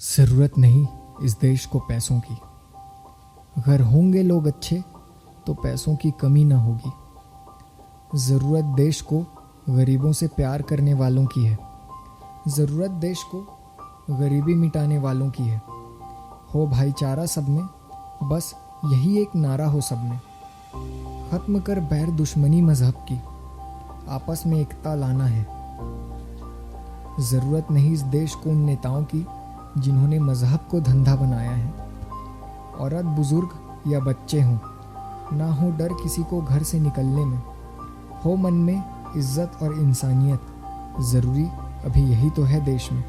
ज़रूरत नहीं इस देश को पैसों की। अगर होंगे लोग अच्छे तो पैसों की कमी ना होगी। ज़रूरत देश को गरीबों से प्यार करने वालों की है। ज़रूरत देश को गरीबी मिटाने वालों की है। हो भाईचारा सब में, बस यही एक नारा हो सब में। ख़त्म कर बैर दुश्मनी मज़हब की, आपस में एकता लाना है। ज़रूरत नहीं इस देश को उन नेताओं की जिन्होंने मज़हब को धंधा बनाया है। औरत बुज़ुर्ग या बच्चे हों, ना हो डर किसी को घर से निकलने में। हो मन में इज़्ज़त और इंसानियत, ज़रूरी अभी यही तो है देश में।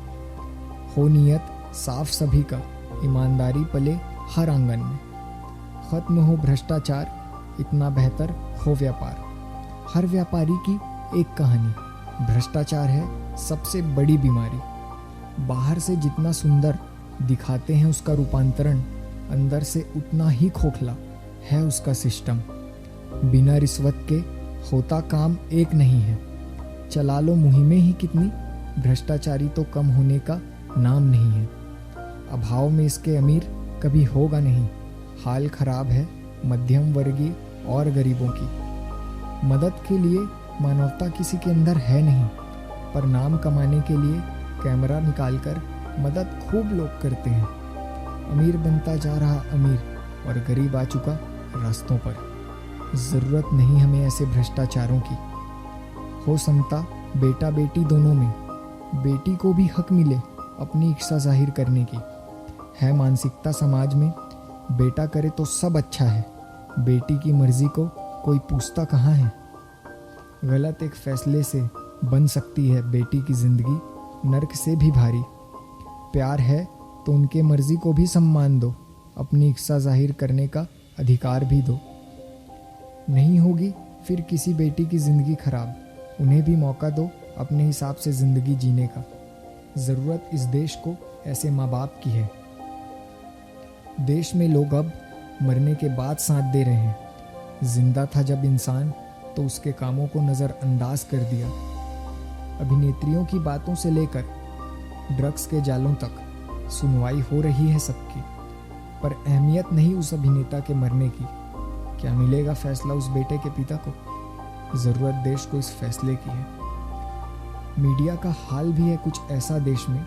हो नियत साफ सभी का, ईमानदारी पले हर आंगन में। ख़त्म हो भ्रष्टाचार, इतना बेहतर हो व्यापार। हर व्यापारी की एक कहानी, भ्रष्टाचार है सबसे बड़ी बीमारी। बाहर से जितना सुंदर दिखाते हैं उसका रूपांतरण अंदर से उतना ही खोखला है उसका सिस्टम। बिना रिश्वत के होता काम एक नहीं है। चला लो मुहिमें ही कितनी, भ्रष्टाचारी तो कम होने का नाम नहीं है। अभाव में इसके अमीर कभी होगा नहीं। हाल खराब है मध्यम वर्गीय और गरीबों की। मदद के लिए मानवता किसी के अंदर है नहीं, पर नाम कमाने के लिए कैमरा निकालकर मदद खूब लोग करते हैं। अमीर बनता जा रहा अमीर और गरीब आ चुका रास्तों पर। ज़रूरत नहीं हमें ऐसे भ्रष्टाचारों की। हो समता बेटा बेटी दोनों में, बेटी को भी हक मिले अपनी इच्छा जाहिर करने की। है मानसिकता समाज में, बेटा करे तो सब अच्छा है, बेटी की मर्जी को कोई पूछता कहाँ है। गलत एक फैसले से बन सकती है बेटी की ज़िंदगी नर्क से भी भारी। प्यार है तो उनके मर्जी को भी सम्मान दो, अपनी इच्छा जाहिर करने का अधिकार भी दो। नहीं होगी फिर किसी बेटी की ज़िंदगी खराब, उन्हें भी मौका दो अपने हिसाब से ज़िंदगी जीने का। ज़रूरत इस देश को ऐसे माँ बाप की है। देश में लोग अब मरने के बाद साथ दे रहे हैं। जिंदा था जब इंसान तो उसके कामों को नज़रअंदाज कर दिया। अभिनेत्रियों की बातों से लेकर ड्रग्स के जालों तक सुनवाई हो रही है सबकी, पर अहमियत नहीं उस अभिनेता के मरने की। क्या मिलेगा फैसला उस बेटे के पिता को? ज़रूरत देश को इस फैसले की है। मीडिया का हाल भी है कुछ ऐसा देश में,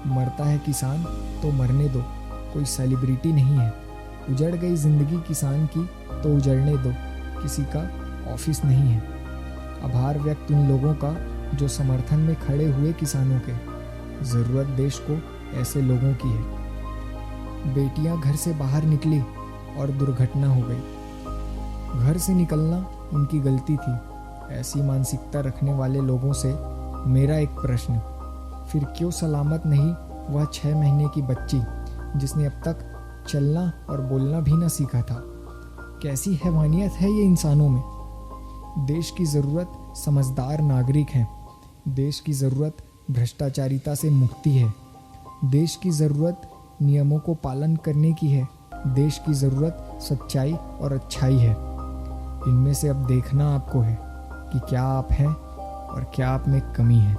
मरता है किसान तो मरने दो, कोई सेलिब्रिटी नहीं है। उजड़ गई ज़िंदगी किसान की तो उजड़ने दो, किसी का ऑफिस नहीं है। आभार व्यक्त उन लोगों का जो समर्थन में खड़े हुए किसानों के। ज़रूरत देश को ऐसे लोगों की है। बेटियां घर से बाहर निकली और दुर्घटना हो गई। घर से निकलना उनकी गलती थी। ऐसी मानसिकता रखने वाले लोगों से मेरा एक प्रश्न, फिर क्यों सलामत नहीं वह 6 महीने की बच्ची जिसने अब तक चलना और बोलना भी ना सीखा था? कैसी हैवानियत है ये इंसानों में। देश की ज़रूरत समझदार नागरिक हैं। देश की ज़रूरत भ्रष्टाचारिता से मुक्ति है। देश की ज़रूरत नियमों को पालन करने की है। देश की ज़रूरत सच्चाई और अच्छाई है। इनमें से अब देखना आपको है कि क्या आप हैं और क्या आप में कमी है।